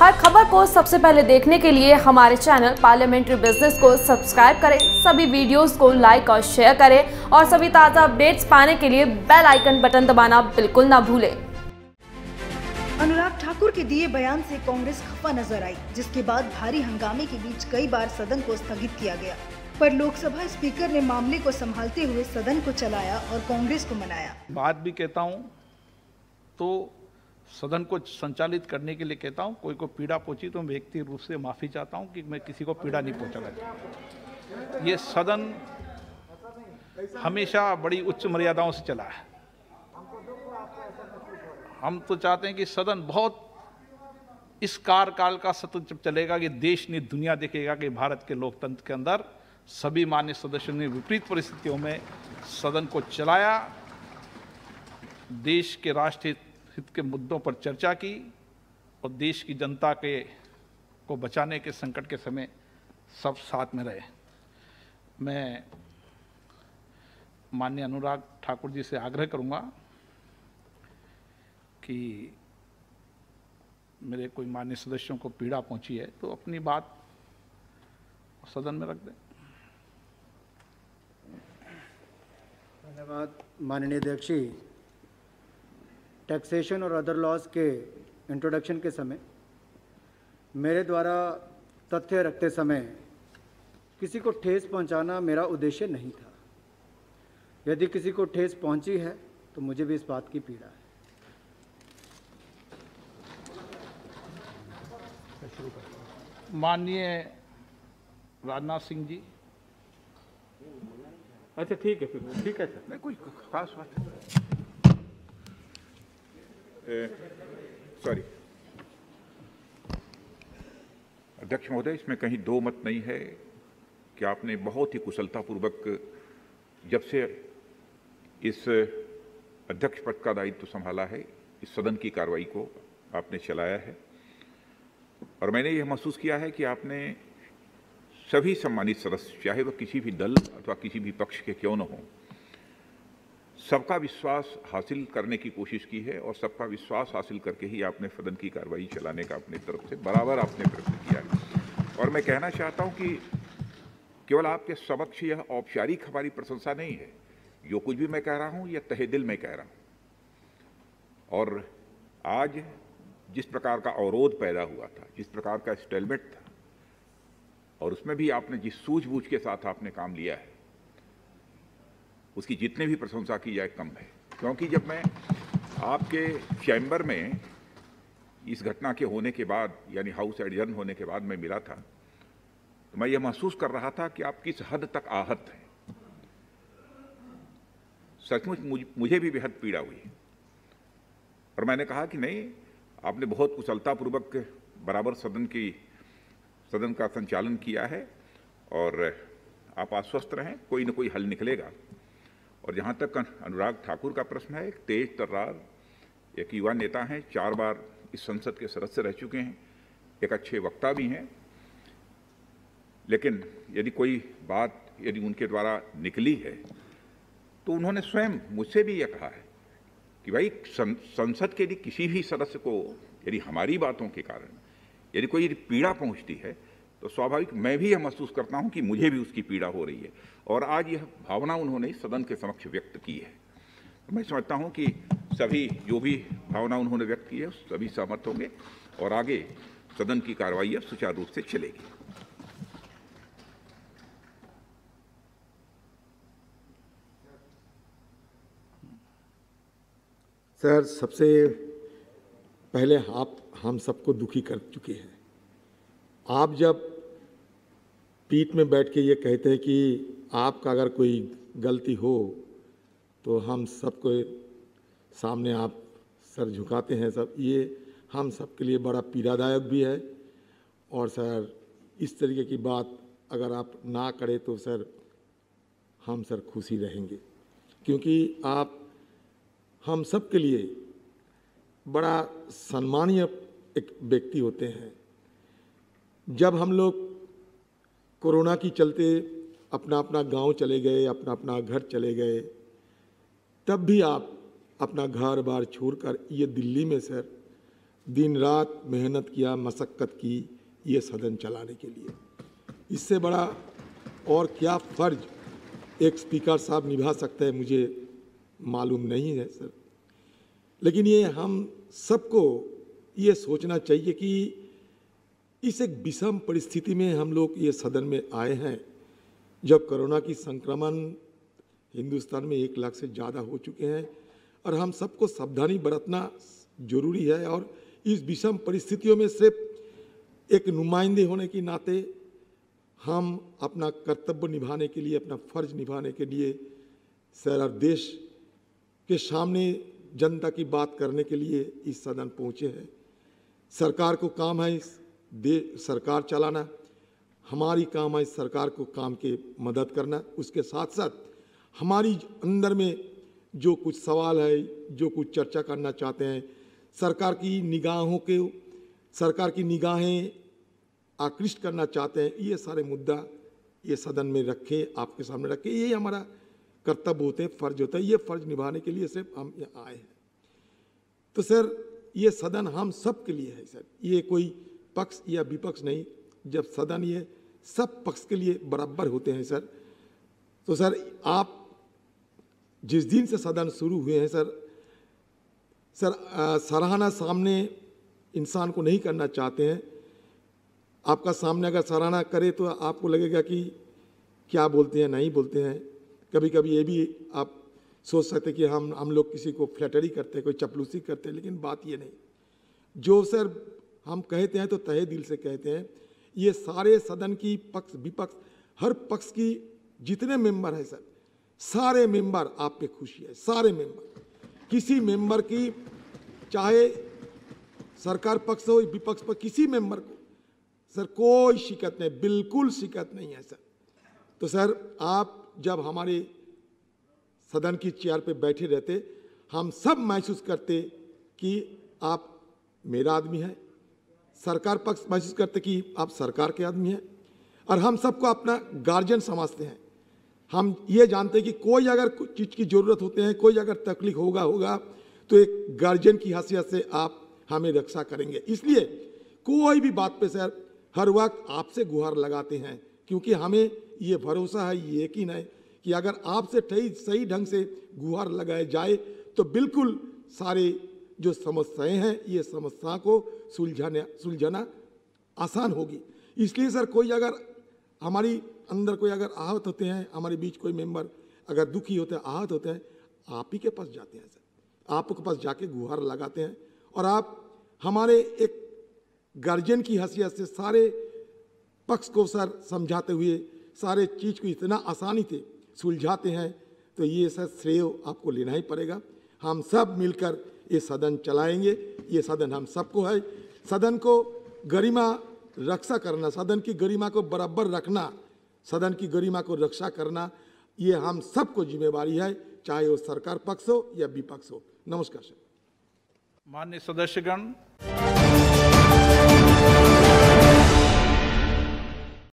हर खबर को सबसे पहले देखने के लिए हमारे चैनल पार्लियामेंट्री बिजनेस को सब्सक्राइब करें, सभी वीडियोस को लाइक और शेयर करें और सभी ताज़ा अपडेट्स पाने के लिए बेल आइकन बटन दबाना बिल्कुल ना भूलें। अनुराग ठाकुर के दिए बयान से कांग्रेस खफा नजर आई, जिसके बाद भारी हंगामे के बीच कई बार सदन को स्थगित किया गया, पर लोकसभा स्पीकर ने मामले को संभालते हुए सदन को चलाया और कांग्रेस को मनाया। बात भी कहता हूं तो सदन को संचालित करने के लिए कहता हूं, कोई को पीड़ा पहुंची तो मैं व्यक्तिगत रूप से माफी चाहता हूं कि मैं किसी को पीड़ा नहीं पहुंचाना। ये सदन हमेशा बड़ी उच्च मर्यादाओं से चला है। हम तो चाहते हैं कि सदन बहुत इस कार्यकाल का सतत जब चलेगा कि देश नहीं दुनिया देखेगा कि भारत के लोकतंत्र के अंदर सभी मान्य सदस्यों ने विपरीत परिस्थितियों में सदन को चलाया, देश के राष्ट्रीय हित के मुद्दों पर चर्चा की और देश की जनता को बचाने के संकट के समय सब साथ में रहे। मैं माननीय अनुराग ठाकुर जी से आग्रह करूंगा कि मेरे कोई मान्य सदस्यों को पीड़ा पहुंची है तो अपनी बात सदन में रख दें। धन्यवाद माननीय अध्यक्ष जी। टैक्सेशन और अदर लॉज के इंट्रोडक्शन के समय मेरे द्वारा तथ्य रखते समय किसी को ठेस पहुंचाना मेरा उद्देश्य नहीं था। यदि किसी को ठेस पहुंची है तो मुझे भी इस बात की पीड़ा है। माननीय राजनाथ सिंह जी। अच्छा ठीक है, फिर ठीक है सर, नहीं कोई खास बात है। सॉरी अध्यक्ष महोदय, इसमें कहीं दो मत नहीं है कि आपने बहुत ही कुशलतापूर्वक जब से इस अध्यक्ष पद का दायित्व संभाला है, इस सदन की कार्रवाई को आपने चलाया है और मैंने यह महसूस किया है कि आपने सभी सम्मानित सदस्य, चाहे वह किसी भी दल अथवा किसी भी पक्ष के क्यों न हो, सबका विश्वास हासिल करने की कोशिश की है और सबका विश्वास हासिल करके ही आपने सदन की कार्रवाई चलाने का अपनी तरफ से बराबर आपने प्रयत्न किया है। और मैं कहना चाहता हूं कि केवल आपके समक्ष यह औपचारिक हमारी प्रशंसा नहीं है, जो कुछ भी मैं कह रहा हूं यह तहे दिल में कह रहा हूं। और आज जिस प्रकार का अवरोध पैदा हुआ था, जिस प्रकार का स्टेलमेट था, और उसमें भी आपने जिस सूझबूझ के साथ आपने काम लिया है, उसकी जितने भी प्रशंसा की जाए कम है। क्योंकि जब मैं आपके चैम्बर में इस घटना के होने के बाद, यानी हाउस एडजर्न होने के बाद मैं मिला था, तो मैं ये महसूस कर रहा था कि आप किस हद तक आहत हैं। सचमुच मुझे भी बेहद पीड़ा हुई और मैंने कहा कि नहीं, आपने बहुत कुशलतापूर्वक बराबर सदन का संचालन किया है और आप आश्वस्त रहें, कोई न कोई हल निकलेगा। और जहाँ तक अनुराग ठाकुर का प्रश्न है, एक तेज तर्रार, एक युवा नेता हैं, 4 बार इस संसद के सदस्य रह चुके हैं, एक अच्छे वक्ता भी हैं, लेकिन यदि कोई बात यदि उनके द्वारा निकली है तो उन्होंने स्वयं मुझसे भी यह कहा है कि भाई संसद के यदि किसी भी सदस्य को यदि हमारी बातों के कारण यदि कोई पीड़ा पहुंचती है तो स्वाभाविक मैं भी यह महसूस करता हूं कि मुझे भी उसकी पीड़ा हो रही है। और आज यह भावना उन्होंने सदन के समक्ष व्यक्त की है। तो मैं समझता हूं कि सभी जो भी भावना उन्होंने व्यक्त की है सभी सहमत होंगे और आगे सदन की कार्रवाई सुचारू रूप से चलेगी। सर, सबसे पहले आप हम सबको दुखी कर चुके हैं। आप जब पीठ में बैठ के ये कहते हैं कि आपका अगर कोई गलती हो तो हम सबको सामने आप सर झुकाते हैं, सब ये हम सब के लिए बड़ा पीड़ादायक भी है। और सर, इस तरीके की बात अगर आप ना करें तो सर हम सर खुशी रहेंगे, क्योंकि आप हम सब के लिए बड़ा सम्मानीय एक व्यक्ति होते हैं। जब हम लोग कोरोना की चलते अपना अपना गांव चले गए, अपना अपना घर चले गए, तब भी आप अपना घर बार छोड़कर ये दिल्ली में सर दिन रात मेहनत किया, मशक्क़त की ये सदन चलाने के लिए। इससे बड़ा और क्या फ़र्ज एक स्पीकर साहब निभा सकते हैं मुझे मालूम नहीं है सर। लेकिन ये हम सबको ये सोचना चाहिए कि इस एक विषम परिस्थिति में हम लोग ये सदन में आए हैं, जब कोरोना की संक्रमण हिंदुस्तान में 1 लाख से ज़्यादा हो चुके हैं और हम सबको सावधानी बरतना जरूरी है। और इस विषम परिस्थितियों में सिर्फ एक नुमाइंदे होने के नाते हम अपना कर्तव्य निभाने के लिए, अपना फर्ज निभाने के लिए सारा देश के सामने जनता की बात करने के लिए इस सदन पहुँचे हैं। सरकार को काम है इस सरकार चलाना, हमारी काम है इस सरकार को काम के मदद करना। उसके साथ साथ हमारी अंदर में जो कुछ सवाल है, जो कुछ चर्चा करना चाहते हैं, सरकार की निगाहें आकृष्ट करना चाहते हैं, ये सारे मुद्दा ये सदन में रखे, आपके सामने रखे। यही हमारा कर्तव्य होते हैं, फर्ज होता है। ये फर्ज निभाने के लिए सिर्फ हम यहाँ आए हैं। तो सर ये सदन हम सब के लिए है सर, ये कोई पक्ष या विपक्ष नहीं। जब सदन ये सब पक्ष के लिए बराबर होते हैं सर। तो सर आप जिस दिन से सदन शुरू हुए हैं सर सराहना सामने इंसान को नहीं करना चाहते हैं। आपका सामने अगर सराहना करे तो आपको लगेगा कि क्या बोलते हैं, नहीं बोलते हैं। कभी कभी ये भी आप सोच सकते कि हम लोग किसी को फ्लैटरी करते हैं, कोई चपलूसी करते हैं, लेकिन बात ये नहीं। जो सर हम कहते हैं तो तहे दिल से कहते हैं। ये सारे सदन की पक्ष विपक्ष हर पक्ष की जितने मेंबर हैं सर, सारे मेंबर आप पे खुशी है। सारे मेंबर, किसी मेंबर की चाहे सरकार पक्ष हो विपक्ष पर, किसी मेंबर को सर कोई शिकायत नहीं, बिल्कुल शिकायत नहीं है सर। तो सर आप जब हमारे सदन की चेयर पे बैठे रहते, हम सब महसूस करते कि आप मेरा आदमी है, सरकार पक्ष महसूस करते कि आप सरकार के आदमी हैं, और हम सबको अपना गार्जियन समझते हैं। हम ये जानते हैं कि कोई अगर कुछ चीज़ की ज़रूरत होते हैं, कोई अगर तकलीफ होगा तो एक गार्जियन की हैसियत से आप हमें रक्षा करेंगे। इसलिए कोई भी बात पे सर हर वक्त आपसे गुहार लगाते हैं, क्योंकि हमें ये भरोसा है, ये यकीन है कि अगर आपसे सही ढंग से गुहार लगाए जाए तो बिल्कुल सारे जो समस्याएं हैं ये समस्या को सुलझाना आसान होगी। इसलिए सर कोई अगर हमारी अंदर कोई अगर आहत होते हैं, हमारे बीच कोई मेंबर अगर दुखी होते हैं, आहत होते हैं, आप ही के पास जाते हैं सर, आपके पास जाके गुहार लगाते हैं। और आप हमारे एक गार्जियन की हैसियत से सारे पक्ष को सर समझाते हुए सारे चीज़ को इतना आसानी से सुलझाते हैं। तो ये सर श्रेय आपको लेना ही पड़ेगा। हम सब मिलकर ये सदन चलाएंगे। ये सदन हम सबको है। सदन को गरिमा रक्षा करना, सदन की गरिमा को बराबर रखना, सदन की गरिमा को रक्षा करना, ये हम सबको जिम्मेवारी है, चाहे वो सरकार पक्ष हो या विपक्ष हो। नमस्कार सर। माननीय सदस्यगण,